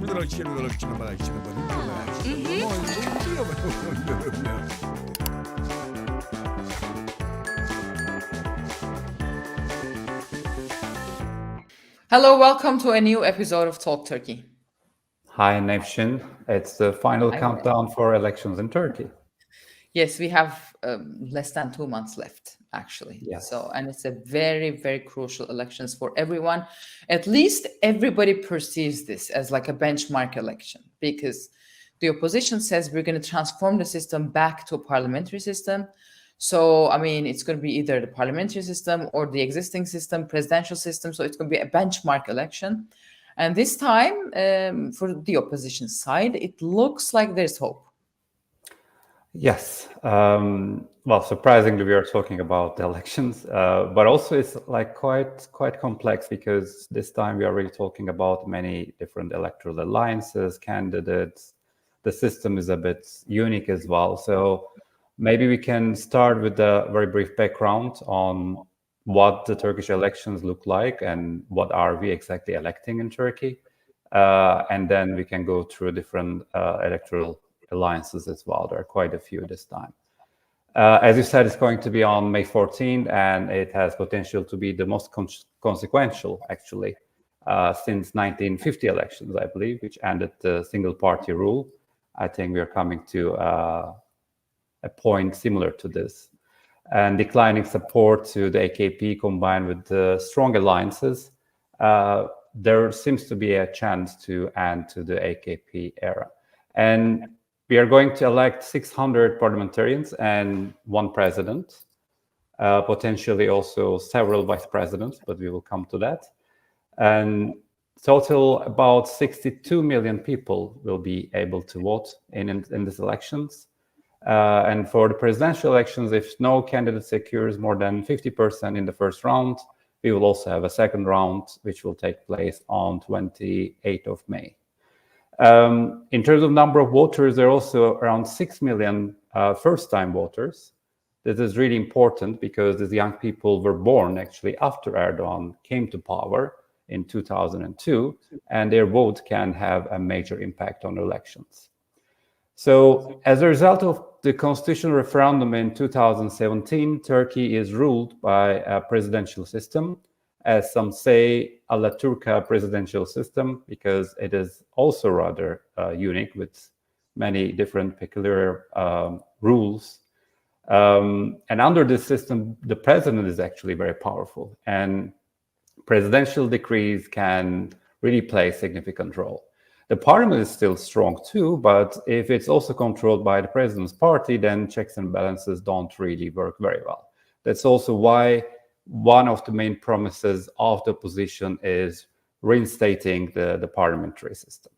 Hello, welcome to a new episode of Talk Turkey. Hi, Nevşin. It's the final countdown for elections in Turkey. Yes, we have less than 2 months left, actually. Yes. And it's a very, very crucial elections for everyone. At least everybody perceives this as like a benchmark election, because the opposition says we're going to transform the system back to a parliamentary system. So, I mean, it's going to be either the parliamentary system or the existing system, presidential system. So it's going to be a benchmark election. And this time, for the opposition side, it looks like there's hope. Yes. Well, surprisingly, we are talking about the elections, but also it's like quite complex, because this time we are really talking about many different electoral alliances, candidates. The system is a bit unique as well. So maybe we can start with a very brief background on what the Turkish elections look like and what are we exactly electing in Turkey. And then we can go through different electoral alliances as well. There are quite a few this time. As you said, it's going to be on May 14th, and it has potential to be the most consequential, actually, since 1950 elections, I believe, which ended the single party rule. I think we are coming to a point similar to this. And declining support to the AKP combined with the strong alliances, there seems to be a chance to end to the AKP era. And we are going to elect 600 parliamentarians and one president, potentially also several vice presidents, but we will come to that. And total about 62 million people will be able to vote in these elections. And for the presidential elections, if no candidate secures more than 50% in the first round, we will also have a second round, which will take place on 28th of May. In terms of number of voters, there are also around 6 million first-time voters. This is really important because these young people were born actually after Erdogan came to power in 2002, and their vote can have a major impact on elections. So as a result of the constitutional referendum in 2017, Turkey is ruled by a presidential system, as some say a La Turca presidential system, because it is also rather unique with many different peculiar rules. And under this system, the president is actually very powerful, and presidential decrees can really play a significant role. The parliament is still strong too, but if it's also controlled by the president's party, then checks and balances don't really work very well. That's also why one of the main promises of the opposition is reinstating the parliamentary system.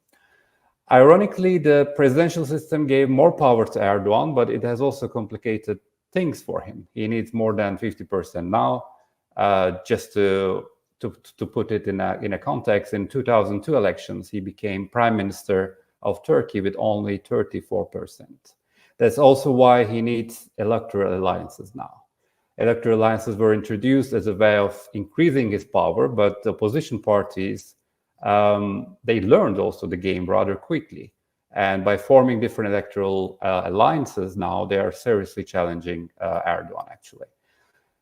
Ironically, the presidential system gave more power to Erdogan, but it has also complicated things for him. He needs more than 50% now. Just to put it in a context, in 2002 elections, he became prime minister of Turkey with only 34%. That's also why he needs electoral alliances now. Electoral alliances were introduced as a way of increasing his power, but the opposition parties, they learned also the game rather quickly. And by forming different electoral alliances now, they are seriously challenging Erdogan, actually.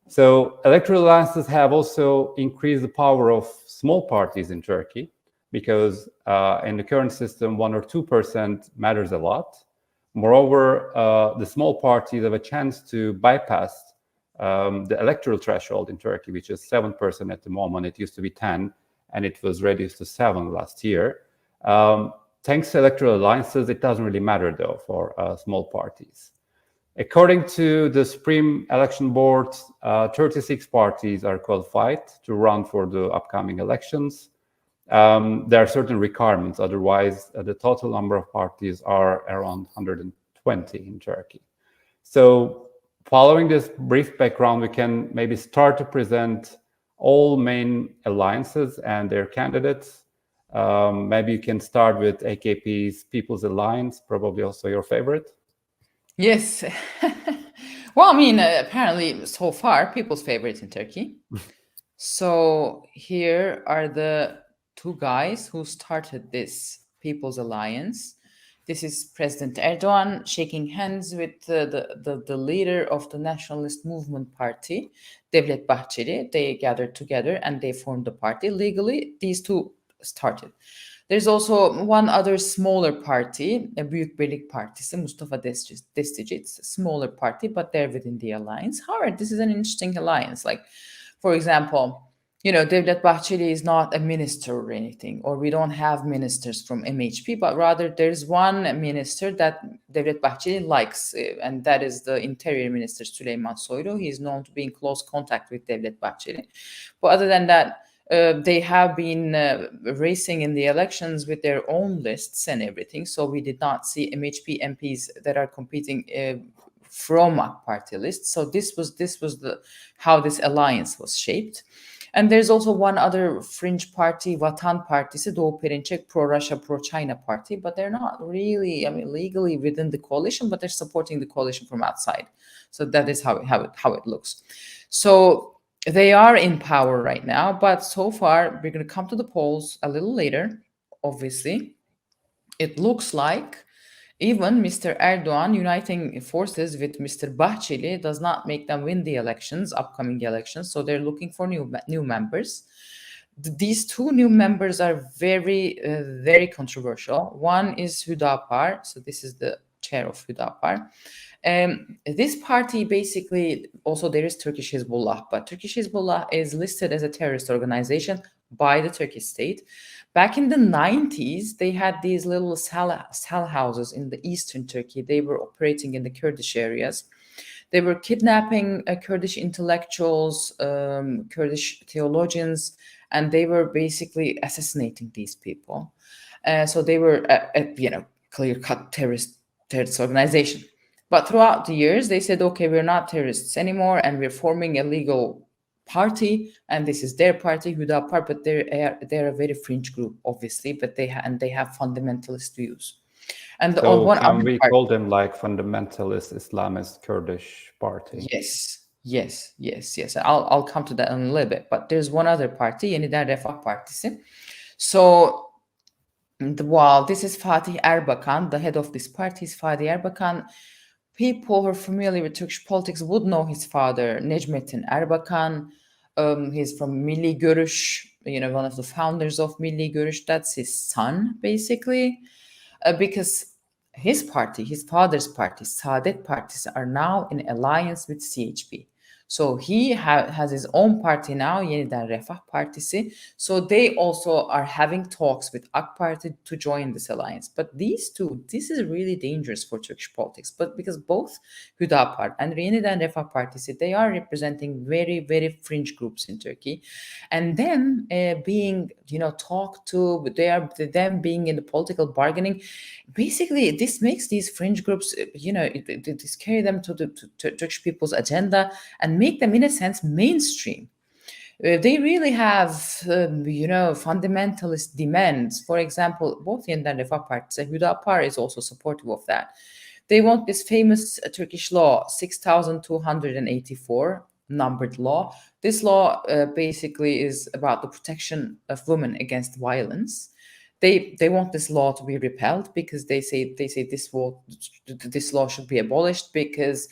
So electoral alliances have also increased the power of small parties in Turkey, because in the current system, 1 or 2% matters a lot. Moreover, the small parties have a chance to bypass the electoral threshold in Turkey, which is 7% at the moment. It used to be 10, and it was reduced to 7 last year. Thanks to electoral alliances, it doesn't really matter, though, for small parties. According to the Supreme Election Board, 36 parties are qualified to run for the upcoming elections. There are certain requirements. Otherwise, the total number of parties are around 120 in Turkey. So following this brief background, we can maybe start to present all main alliances and their candidates. Maybe you can start with AKP's People's Alliance, probably also your favorite. Yes. Well, I mean, apparently so far, people's favorite in Turkey. So here are the two guys who started this People's Alliance. This is President Erdogan shaking hands with the leader of the Nationalist Movement Party, Devlet Bahçeli. They gathered together and they formed the party. Legally, these two started. There's also one other smaller party, a Büyük Birlik Partisi, Mustafa Destici. It's a smaller party, but they're within the alliance. However, this is an interesting alliance. Like, for example, Devlet Bahçeli is not a minister or anything, or we don't have ministers from MHP, but rather there's one minister that Devlet Bahçeli likes, and that is the Interior Minister Süleyman Soylu. He is known to be in close contact with Devlet Bahçeli. But other than that, they have been racing in the elections with their own lists and everything. So we did not see MHP MPs that are competing from AK Party lists. So this was how this alliance was shaped. And there's also one other fringe party, Vatan Partisi, Doğu Perinçek, pro-Russia, pro-China party, but they're not really, legally within the coalition, but they're supporting the coalition from outside. So that is how it looks. So they are in power right now, but so far, we're going to come to the polls a little later, obviously. It looks like even Mr. Erdogan uniting forces with Mr. Bahçeli does not make them win the upcoming elections. So they're looking for new members. These two new members are very, very controversial. One is Hüdapar. So this is the chair of Hüdapar. This party basically, also there is Turkish Hezbollah, but Turkish Hezbollah is listed as a terrorist organization by the Turkish state. Back in the 90s, they had these little cell houses in the eastern Turkey. They were operating in the Kurdish areas. They were kidnapping Kurdish intellectuals, Kurdish theologians, and they were basically assassinating these people. So they were a clear-cut terrorist organization. But throughout the years, they said, okay, we're not terrorists anymore, and we're forming a legal party, and this is their party, Hüdapar, but they're a very fringe group, obviously, but they have fundamentalist views. And so can we call them like fundamentalist Islamist Kurdish party? Yes. I'll come to that in a little bit. But there's one other party, Yeniden Refah Partisi. So while this is Fatih Erbakan, the head of this party is Fatih Erbakan. People who are familiar with Turkish politics would know his father, Necmettin Erbakan. He's from Milli Görüş, one of the founders of Milli Görüş. That's his son, basically, because his party, his father's party, Saadet Partisi, are now in alliance with CHP. So he has his own party now, Yeniden Refah Partisi. So they also are having talks with AK Parti to join this alliance. But these two, this is really dangerous for Turkish politics. But because both Hüdapar and Yeniden Refah Partisi, they are representing very, very fringe groups in Turkey. And then being, talked to, them being in the political bargaining, basically this makes these fringe groups, this carry them to the Turkish people's agenda and make them, in a sense, mainstream. They really have, fundamentalist demands. For example, both Yeniden Refah Partisi, Hüdapar is also supportive of that. They want this famous Turkish law, 6,284, numbered law. This law basically is about the protection of women against violence. They want this law to be repealed because they say this law should be abolished because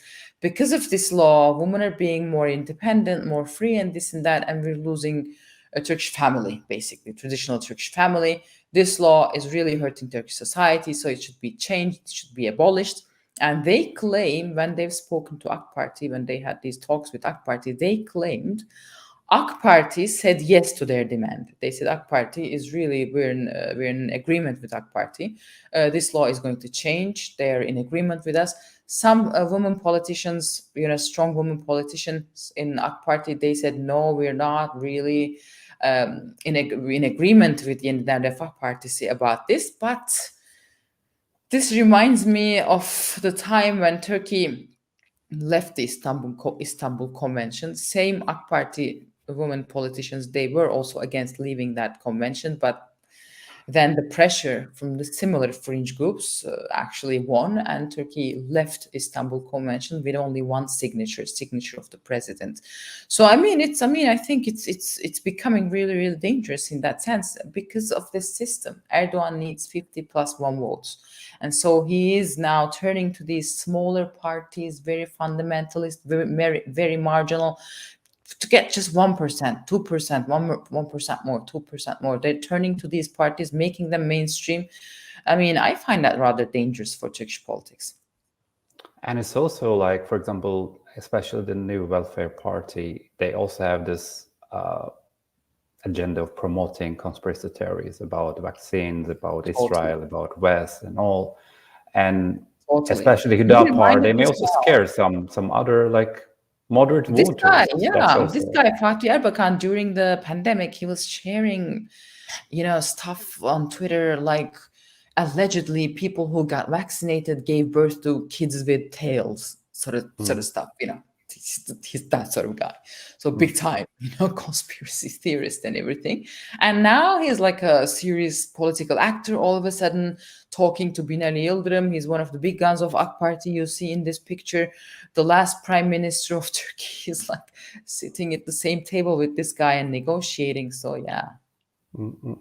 of this law, women are being more independent, more free, and this and that, and we're losing a Turkish family, basically, traditional Turkish family. This law is really hurting Turkish society, so it should be changed, it should be abolished. And they claim, when they've spoken to AK Parti, when they had these talks with AK Parti, they claimed AK Parti said yes to their demand. They said AK Parti is really, we're in agreement with AK Parti. This law is going to change. They're in agreement with us. Some women politicians, strong women politicians in AK Parti, they said, no, we're not really in agreement with Yeniden Refah Partisi about this. But this reminds me of the time when Turkey left the Istanbul Convention. Same AK Parti women politicians, they were also against leaving that convention, but then the pressure from the similar fringe groups actually won, and Turkey left Istanbul Convention with only one signature of the president. So I think it's becoming really, really dangerous in that sense because of this system. Erdogan needs 50 plus one votes. And so he is now turning to these smaller parties, very fundamentalist, very, very marginal, to get just 1%, 2%, 1% more, 2% more. They're turning to these parties, making them mainstream. I find that rather dangerous for Turkish politics. And it's also like, for example, especially the New Welfare Party, they also have this agenda of promoting conspiracy theories about vaccines, about Israel, about West and all. And especially Hüdapar, they may also scare some other like moderate voters. This guy, Fatih Erbakan, during the pandemic, he was sharing, stuff on Twitter like allegedly people who got vaccinated gave birth to kids with tails, sort of stuff. He's that sort of guy. So big time, conspiracy theorist and everything. And now he's like a serious political actor all of a sudden, talking to Binali Yildirim. He's one of the big guns of AK Party you see in this picture. The last prime minister of Turkey is like sitting at the same table with this guy and negotiating. So yeah. Mm-hmm.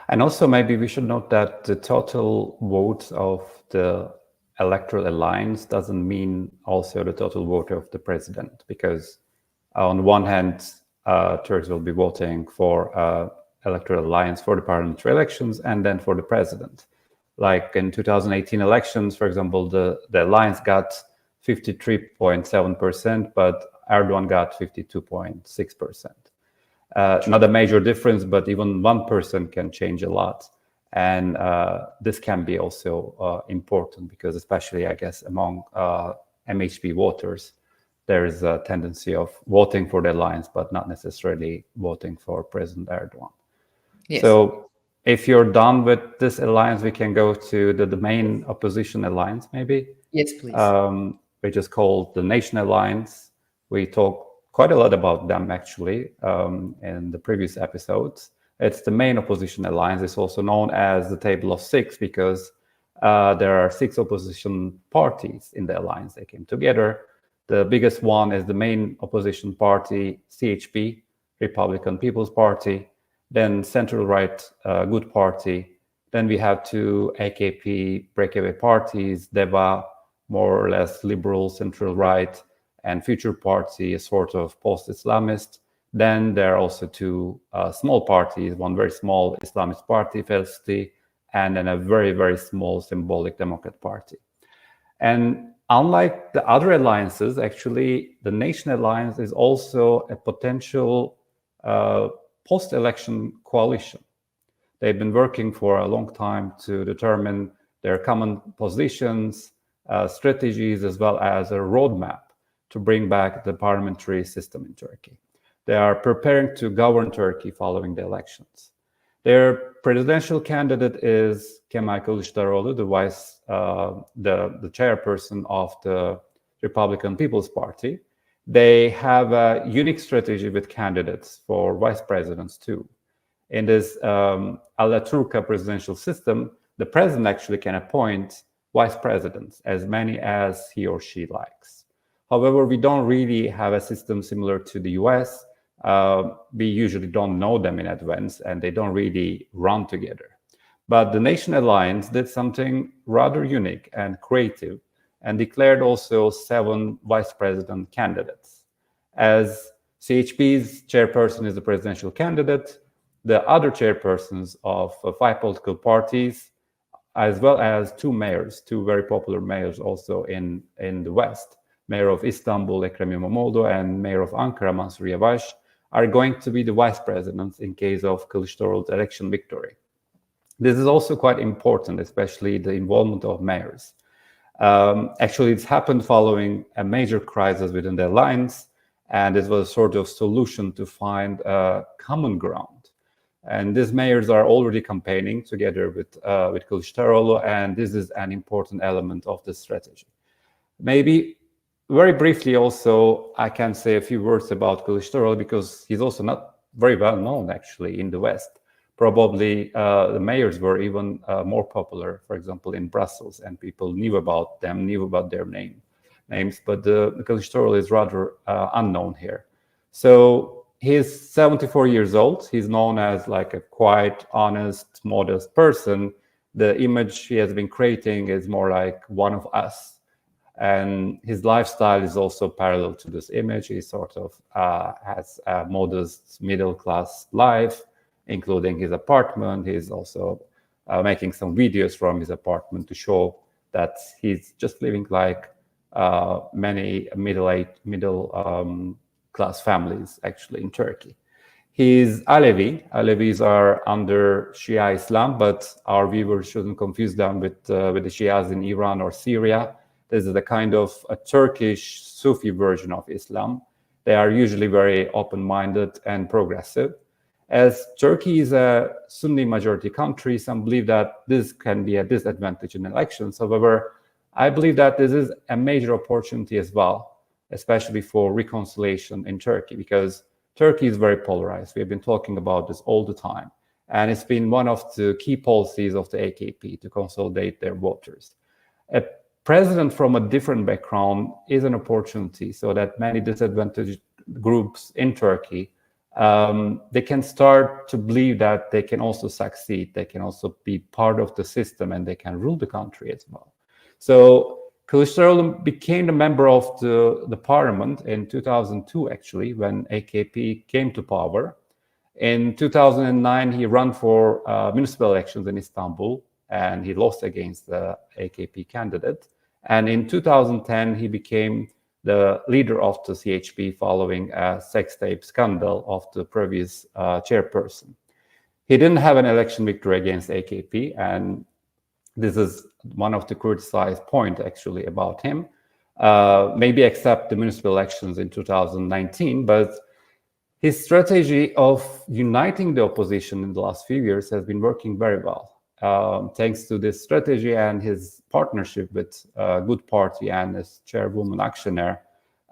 And also maybe we should note that the total votes of the electoral alliance doesn't mean also the total vote of the president, because on one hand, Turks will be voting for electoral alliance for the parliamentary elections and then for the president. Like in 2018 elections, for example, the alliance got 53.7%, but Erdogan got 52.6%. Not a major difference, but even 1% can change a lot. And this can be also important because especially, I guess, among MHP voters, there is a tendency of voting for the alliance, but not necessarily voting for President Erdogan. Yes. So if you're done with this alliance, we can go to the main opposition alliance, maybe. Yes, please. Which is called the Nation Alliance. We talked quite a lot about them, actually, in the previous episodes. It's the main opposition alliance. It's also known as the Table of Six because there are 6 opposition parties in the alliance. They came together. The biggest one is the main opposition party, CHP, Republican People's Party, then center-right Good Party. Then we have 2 AKP breakaway parties, DEVA, more or less liberal, central-right, and Future Party, a sort of post-Islamist. Then there are also 2 small parties, one very small Islamist party, Felsti, and then a very, very small symbolic Democrat Party. And unlike the other alliances, actually, the Nation Alliance is also a potential post-election coalition. They've been working for a long time to determine their common positions, strategies, as well as a roadmap to bring back the parliamentary system in Turkey. They are preparing to govern Turkey following the elections. Their presidential candidate is Kemal Kılıçdaroğlu, the chairperson of the Republican People's Party. They have a unique strategy with candidates for vice presidents too. In this alla Turca presidential system, the president actually can appoint vice presidents, as many as he or she likes. However, we don't really have a system similar to the US. We usually don't know them in advance and they don't really run together. But the Nation Alliance did something rather unique and creative and declared also 7 vice president candidates. As CHP's chairperson is the presidential candidate, the other chairpersons of 5 political parties, as well as 2 mayors, 2 very popular mayors also in the West, Mayor of Istanbul, Ekrem İmamoğlu, and Mayor of Ankara, Mansur Yavaş, are going to be the vice presidents in case of Kılıçdaroğlu's election victory. This is also quite important, especially the involvement of mayors. Actually, it's happened following a major crisis within the alliance, and it was a sort of solution to find a common ground. And these mayors are already campaigning together with Kılıçdaroğlu, and this is an important element of the strategy. Maybe very briefly also, I can say a few words about Kılıçdaroğlu because he's also not very well known actually in the West. probably the mayors were even more popular, for example, in Brussels, and people knew about them, knew about their names, but the Kılıçdaroğlu is rather unknown here. So he's 74 years old. He's known as like a quiet, honest, modest person. The image he has been creating is more like one of us. And his lifestyle is also parallel to this image. He sort of has a modest middle-class life, including his apartment. He's also making some videos from his apartment to show that he's just living like many middle-class families actually in Turkey. He's Alevi. Alevis are under Shia Islam, but our viewers shouldn't confuse them with the Shias in Iran or Syria. This is a kind of a Turkish Sufi version of Islam. They are usually very open-minded and progressive. As Turkey is a Sunni majority country, some believe that this can be a disadvantage in elections. However, I believe that this is a major opportunity as well, especially for reconciliation in Turkey, because Turkey is very polarized. We've been talking about this all the time. And it's been one of the key policies of the AKP to consolidate their voters. A president from a different background is an opportunity so that many disadvantaged groups in Turkey, they can start to believe that they can also succeed. They can also be part of the system and they can rule the country as well. So Kılıçdaroğlu became a member of the parliament in 2002, actually, when AKP came to power. In 2009, he ran for municipal elections in Istanbul, and he lost against the AKP candidate. And in 2010, he became the leader of the CHP following a sex tape scandal of the previous chairperson. He didn't have an election victory against AKP, and this is one of the criticized points actually about him, maybe except the municipal elections in 2019, but his strategy of uniting the opposition in the last few years has been working very well. Thanks to this strategy and his partnership with Good Party and his chairwoman Akşener,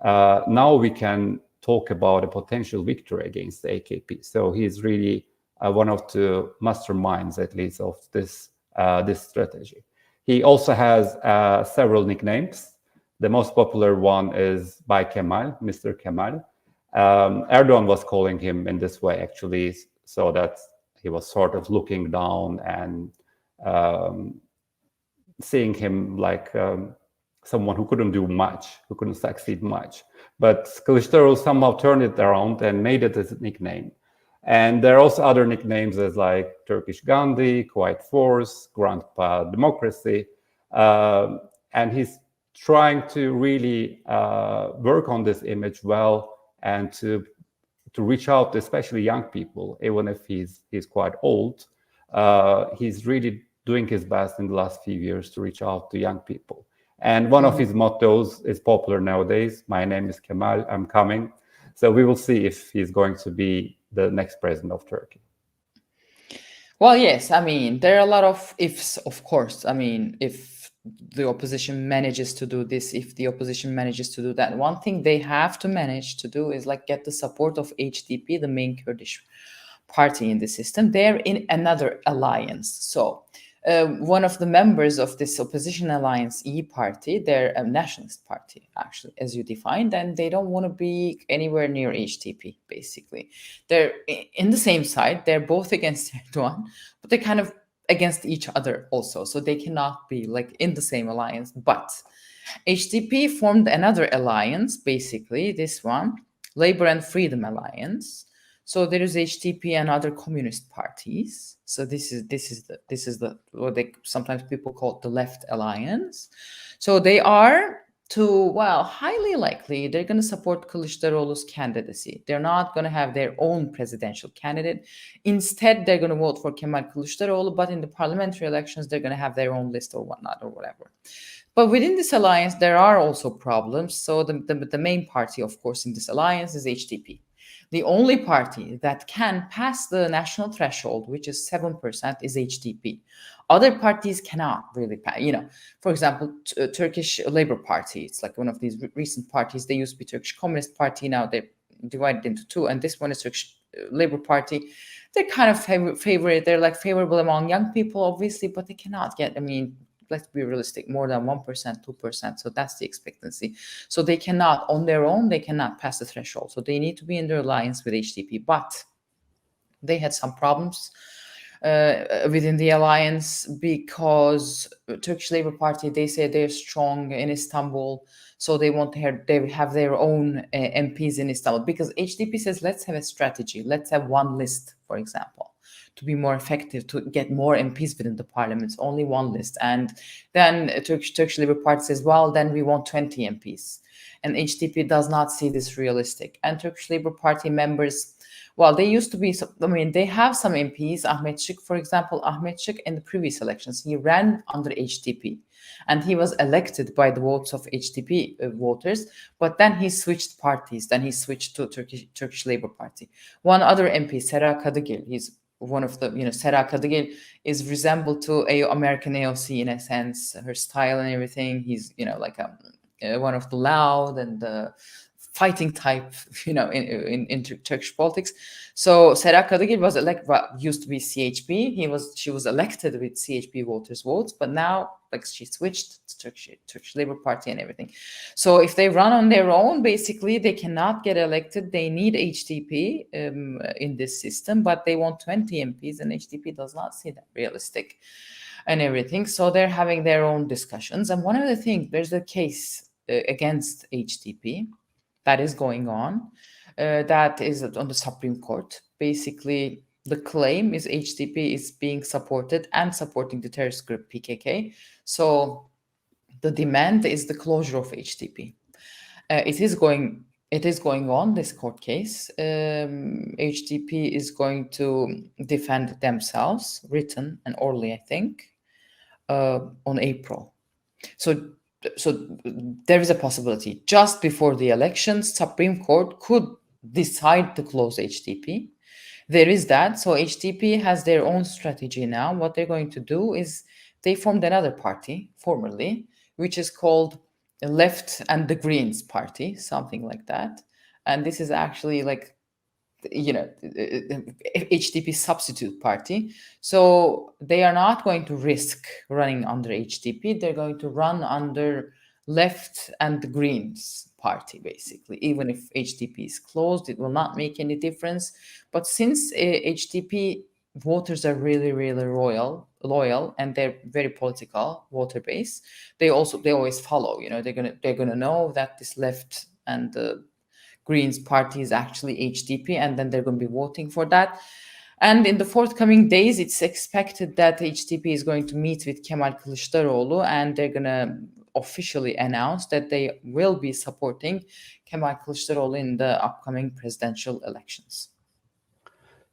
now we can talk about a potential victory against the AKP. So he's really one of the masterminds, at least, of this strategy. He also has several nicknames. The most popular one is by Kemal, Mr. Kemal. Erdogan was calling him in this way, actually, so that he was sort of looking down and seeing him like someone who couldn't do much, who couldn't succeed much. But Kılıçdaroğlu somehow turned it around and made it his nickname. And there are also other nicknames as like Turkish Gandhi, Quiet Force, Grandpa Democracy. And he's trying to really work on this image well and to reach out to especially young people, even if he's quite old. He's really doing his best in the last few years to reach out to young people. And one of his mottos is popular nowadays: "My name is Kemal, I'm coming." So we will see if he's going to be the next president of Turkey. Well, yes, I mean, there are a lot of ifs, of course. I mean, if the opposition manages to do this, if the opposition manages to do that, one thing they have to manage to do is like get the support of HDP, the main Kurdish party in the system. They're in another alliance. So one of the members of this opposition alliance, E Party, they're a nationalist party, actually, as you defined, and they don't want to be anywhere near HDP, basically. They're in the same side. They're both against Erdogan, but they're kind of against each other also. So they cannot be like in the same alliance. But HDP formed another alliance, basically, this one, Labor and Freedom Alliance. So there is HDP and other communist parties. So this is the what they sometimes people call the left alliance. So they are highly likely they're going to support Kılıçdaroğlu's candidacy. They're not going to have their own presidential candidate. Instead, they're going to vote for Kemal Kılıçdaroğlu, but in the parliamentary elections, they're going to have their own list or whatnot or whatever. But within this alliance, there are also problems. So the main party, of course, in this alliance is HDP. The only party that can pass the national threshold, which is 7%, is HDP. Other parties cannot really pass. For example, Turkish Labour Party. It's like one of these recent parties. They used to be Turkish Communist Party. Now they're divided into two, and this one is Turkish Labour Party, they're kind of favorite. They're like favorable among young people, obviously, but they cannot get, I mean, let's be realistic, more than 1%, 2%. So that's the expectancy. So they cannot, on their own, they cannot pass the threshold. So they need to be in their alliance with HDP. But they had some problems within the alliance because Turkish Labour Party, they say they're strong in Istanbul. So they want to have their own MPs in Istanbul, because HDP says, let's have a strategy. Let's have one list, for example, to be more effective, to get more MPs within the parliaments, only one list. And then Turkish Labour Party says, well, then we want 20 MPs. And HDP does not see this realistic. And Turkish Labour Party members, well, they used to be, I mean, they have some MPs. Ahmet Şık, for example, Ahmet Şık in the previous elections, he ran under HDP and he was elected by the votes of HDP voters, but then he switched parties. Then he switched to Turkish Labour Party. One other MP, Seyrek Kadıgil, he's one of the, Seyrek Kadıgil is resembled to American AOC in a sense, her style and everything. He's, like one of the loud and fighting type, in Turkish politics. So Seyrek Kadıgil was used to be CHP. She was elected with CHP voters' votes, but now she switched to Turkish Labour Party and everything. So if they run on their own, basically they cannot get elected. They need HDP in this system, but they want 20 MPs, and HDP does not see that realistic and everything. So they're having their own discussions. And one of the things, there's a case against HDP that is going on, that is on the Supreme Court. Basically, the claim is HDP is being supported and supporting the terrorist group PKK. So the demand is the closure of HDP. It is going on, this court case. HDP is going to defend themselves, written and orally, I think, on April. So there is a possibility just before the elections, Supreme Court could decide to close HDP. There is that. So HDP has their own strategy now. What they're going to do is they formed another party formerly, which is called Left and the Greens Party, something like that. And this is actually HDP substitute party. So they are not going to risk running under HDP. They're going to run under Left and the Greens Party, basically. Even if HDP is closed, it will not make any difference. But since HDP voters are really, really loyal, and they're very political voter base, they always follow. They're gonna know that this Left and the Greens Party is actually HDP, and then they're going to be voting for that. And in the forthcoming days, it's expected that HDP is going to meet with Kemal Kılıçdaroğlu, and they're going to officially announce that they will be supporting Kemal Kılıçdaroğlu in the upcoming presidential elections.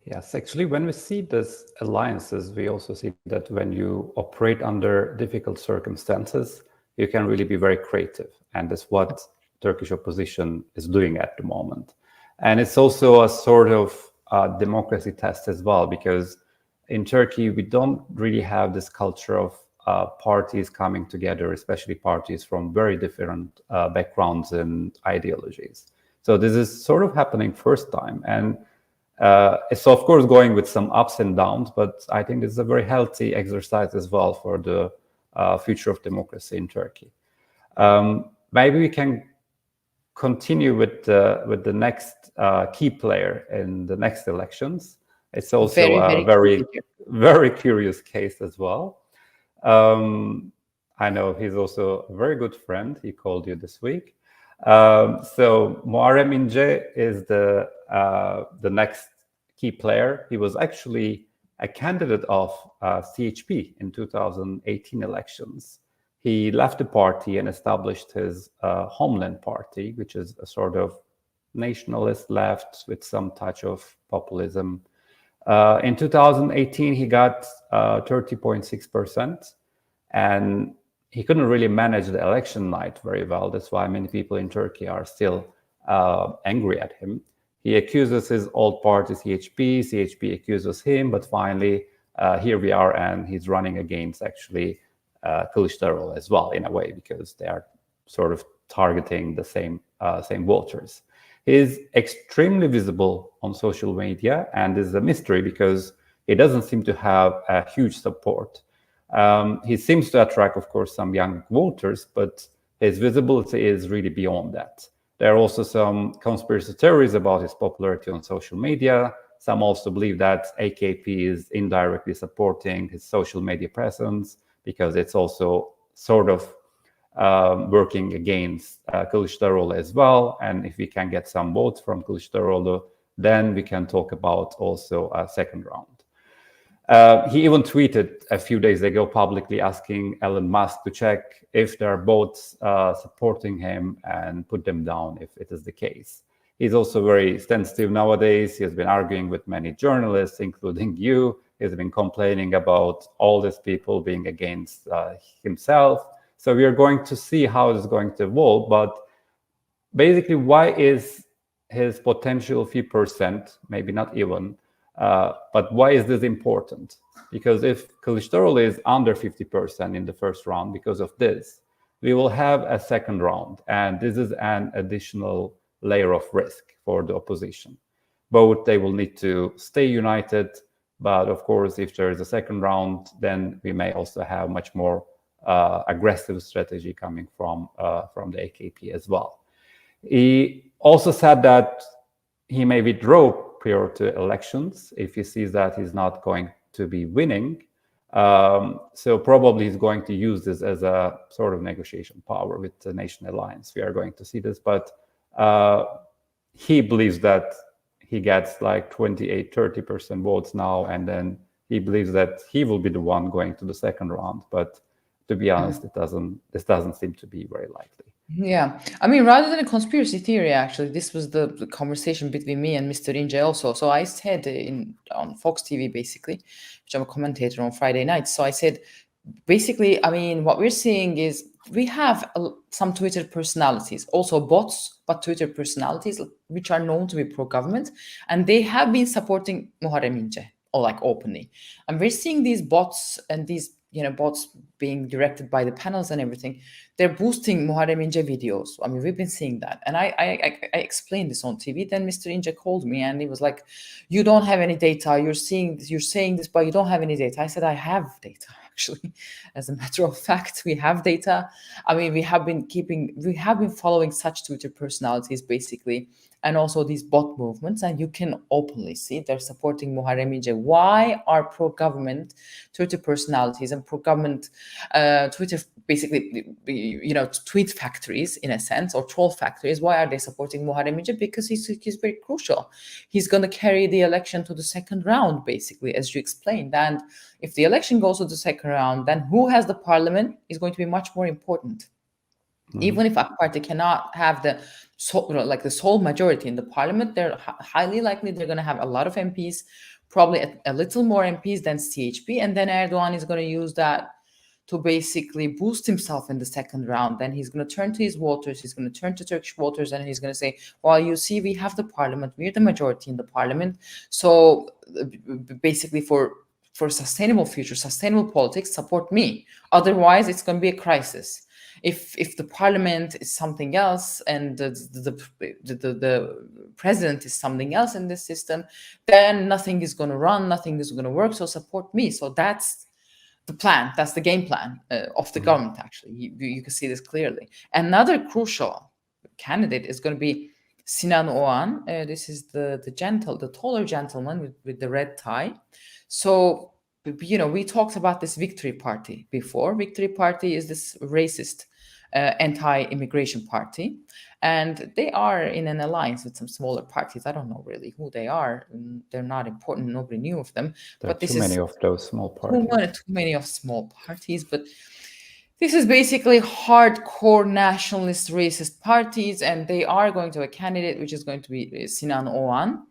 Yes, actually, when we see these alliances, we also see that when you operate under difficult circumstances, you can really be very creative. And that's what Turkish opposition is doing at the moment. And it's also a sort of democracy test as well, because in Turkey, we don't really have this culture of parties coming together, especially parties from very different backgrounds and ideologies. So this is sort of happening first time. And it's of course going with some ups and downs, but I think this is a very healthy exercise as well for the future of democracy in Turkey. Maybe we can continue with the next key player in the next elections. It's also a very curious case as well. I know he's also a very good friend. He called you this week. So Muharrem İnce is the next key player. He was actually a candidate of CHP in 2018 elections. He left the party and established his Homeland Party, which is a sort of nationalist left with some touch of populism. In 2018, he got 30.6%, and he couldn't really manage the election night very well. That's why many people in Turkey are still angry at him. He accuses his old party, CHP accuses him, but finally, here we are, and he's running against actually Kılıçdaroğlu as well, in a way, because they are sort of targeting the same voters. He's extremely visible on social media, and is a mystery because he doesn't seem to have a huge support. He seems to attract, of course, some young voters, but his visibility is really beyond that. There are also some conspiracy theories about his popularity on social media. Some also believe that AKP is indirectly supporting his social media presence because it's also sort of working against Kılıçdaroğlu as well. And if we can get some votes from Kılıçdaroğlu, then we can talk about also a second round. He even tweeted a few days ago publicly asking Elon Musk to check if there are bots supporting him and put them down if it is the case. He's also very sensitive nowadays. He has been arguing with many journalists, including you. He's been complaining about all these people being against himself. So we are going to see how it's going to evolve. But basically, why is his potential few percent, maybe not even, but why is this important? Because if Kılıçdaroğlu is under 50% in the first round because of this, we will have a second round. And this is an additional layer of risk for the opposition. Both they will need to stay united. But of course, if there is a second round, then we may also have much more aggressive strategy coming from the AKP as well. He also said that he may withdraw prior to elections if he sees that he's not going to be winning. So probably he's going to use this as a sort of negotiation power with the Nation Alliance. We are going to see this, but he believes that he gets like 28-30% votes now, and then he believes that he will be the one going to the second round. But to be honest, this doesn't seem to be very likely. Yeah, I mean, rather than a conspiracy theory, actually, this was the conversation between me and Mr. Ince also. So I said on Fox TV, basically, which I'm a commentator on Friday nights. So I said, basically, I mean, what we're seeing is we have some Twitter personalities, also bots, but Twitter personalities, which are known to be pro-government, and they have been supporting Muharrem İnce, or like openly. And we're seeing these bots and these bots being directed by the panels and everything. They're boosting Muharrem İnce videos. I mean, we've been seeing that. And I explained this on TV. Then Mr. İnce called me and he was like, you don't have any data. You're saying this, but you don't have any data. I said, I have data, actually. As a matter of fact, we have data. I mean, we have been following such Twitter personalities, basically, and also these bot movements, and you can openly see they're supporting Muharrem İnce. Why are pro-government Twitter personalities and pro-government Twitter, basically, tweet factories, in a sense, or troll factories, why are they supporting Muharrem İnce? Because he's very crucial. He's going to carry the election to the second round, basically, as you explained. And if the election goes to the second round, then who has the parliament is going to be much more important. Even if AK Party cannot have the sole majority in the parliament, they're highly likely they're going to have a lot of MPs, probably a little more MPs than CHP, and then Erdogan is going to use that to basically boost himself in the second round. Then he's going to turn to his voters, he's going to turn to Turkish voters, and he's going to say, well, you see, we have the parliament, we're the majority in the parliament, so basically for sustainable future, sustainable politics, support me. Otherwise, it's going to be a crisis. If the parliament is something else and the president is something else in this system, then nothing is going to run, nothing is going to work. So support me. So that's the plan. That's the game plan of the government. Actually, you can see this clearly. Another crucial candidate is going to be Sinan Oğan. This is the taller gentleman with the red tie. So we talked about this Victory Party before. Victory Party is this racist anti-immigration party, and they are in an alliance with some smaller parties. I don't know really who they are. They're not important. Nobody knew of them. There are too many of those small parties. Too many of small parties, but this is basically hardcore nationalist racist parties, and they are going to have a candidate, which is going to be Sinan Oğan.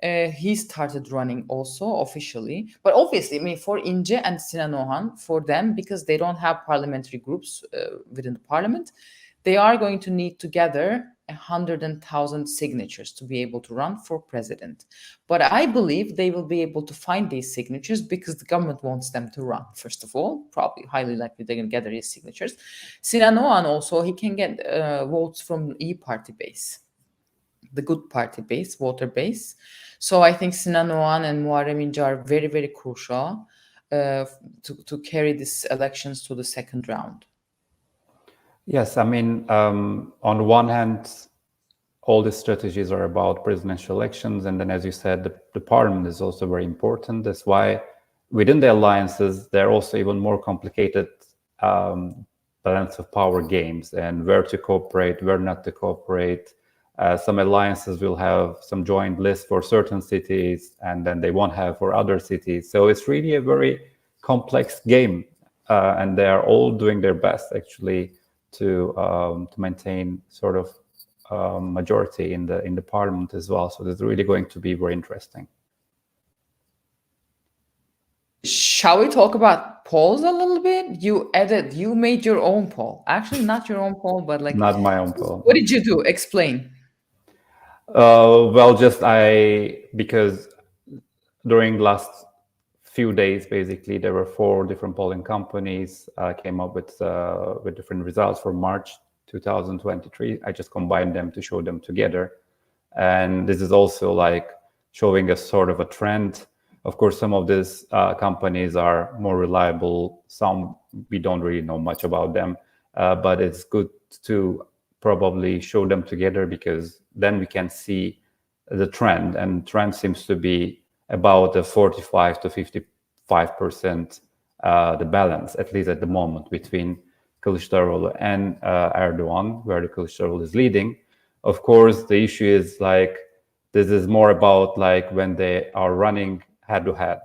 He started running also officially, but obviously, I mean, for İnce and Sinan Oğan, for them, because they don't have parliamentary groups within the parliament, they are going to need to gather 100,000 signatures to be able to run for president. But I believe they will be able to find these signatures because the government wants them to run. First of all, probably highly likely they're going to gather his signatures. Sinan Oğan also, he can get votes from E party base. the good party base, voter base. So I think Sinan Oğan and Muharrem İnce are very, very crucial to carry these elections to the second round. Yes, I mean, on one hand, all the strategies are about presidential elections. And then, as you said, the parliament is also very important. That's why within the alliances, there are also even more complicated balance of power games and where to cooperate, where not to cooperate. Some alliances will have some joint lists for certain cities, and then they won't have for other cities. So it's really a very complex game, and they are all doing their best actually to maintain sort of majority in the parliament as well. So it's really going to be very interesting. Shall we talk about polls a little bit? You made your own poll. Actually, not your own poll, but like Not my own poll. What did you do? Explain. Well, because during last few days, basically, there were 4 different polling companies came up with different results for March 2023. I just combined them to show them together, and this is also like showing a sort of a trend. Of course, some of these companies are more reliable. Some we don't really know much about them, but it's good to probably show them together because then we can see the trend, and trend seems to be about a 45 to 55% the balance, at least at the moment, between Kılıçdaroğlu and Erdogan, where the Kılıçdaroğlu is leading. Of course, the issue is like this is more about like when they are running head-to-head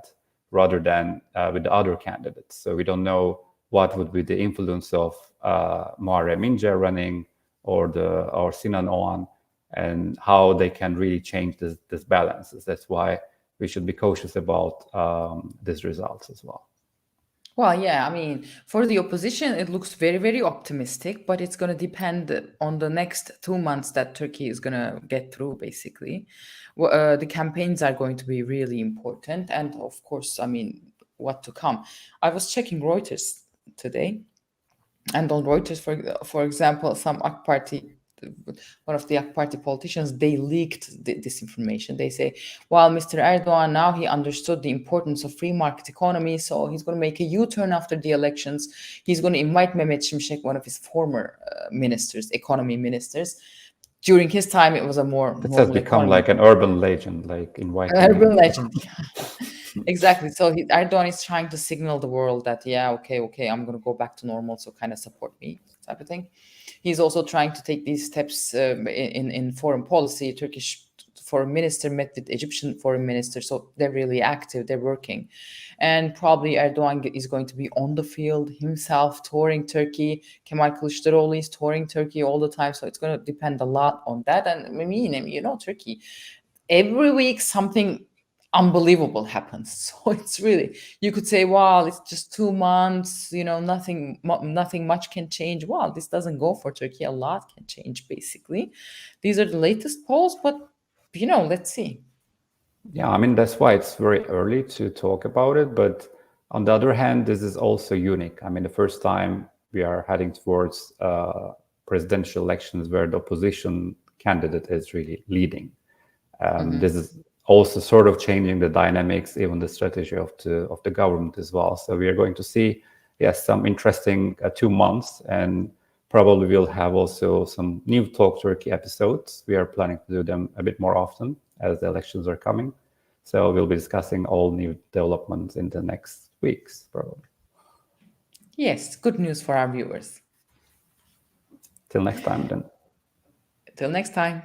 rather than with the other candidates. So we don't know what would be the influence of Muharrem İnce running or Sinan Oğan, and how they can really change this balances. That's why we should be cautious about these results as well. Well, yeah, I mean, for the opposition, it looks very, very optimistic, but it's going to depend on the next 2 months that Turkey is going to get through, basically. The campaigns are going to be really important. And of course, I mean, what to come. I was checking Reuters today. And on Reuters, for example, some AK Party, one of the AK Party politicians, they leaked this information. They say, well, Mr. Erdogan, now he understood the importance of free market economy, so he's going to make a U-turn after the elections. He's going to invite Mehmet Şimşek, one of his former ministers, economy ministers. During his time, it was a more... It has become like an urban legend, like inviting... Urban legend, exactly. So Erdogan is trying to signal the world that, yeah, okay, I'm going to go back to normal, so kind of support me, type of thing. He's also trying to take these steps in foreign policy. Turkish foreign minister met with Egyptian foreign minister, so they're really active, they're working. And probably Erdogan is going to be on the field himself, touring Turkey. Kemal Kılıçdaroğlu is touring Turkey all the time, so it's going to depend a lot on that. And I mean, you know, Turkey, every week something unbelievable happens. So it's really, you could say, wow, it's just 2 months, you know, nothing much can change. Wow, this doesn't go for Turkey. A lot can change, basically. These are the latest polls, but, you know, let's see. Yeah, I mean, that's why it's very early to talk about it. But on the other hand, this is also unique. I mean, the first time we are heading towards presidential elections where the opposition candidate is really leading. This is also sort of changing the dynamics, even the strategy of the government as well. So we are going to see, yes, some interesting 2 months, and probably we'll have also some new Talk Turkey episodes. We are planning to do them a bit more often as the elections are coming. So we'll be discussing all new developments in the next weeks, probably. Yes, good news for our viewers. Till next time, then. Till next time.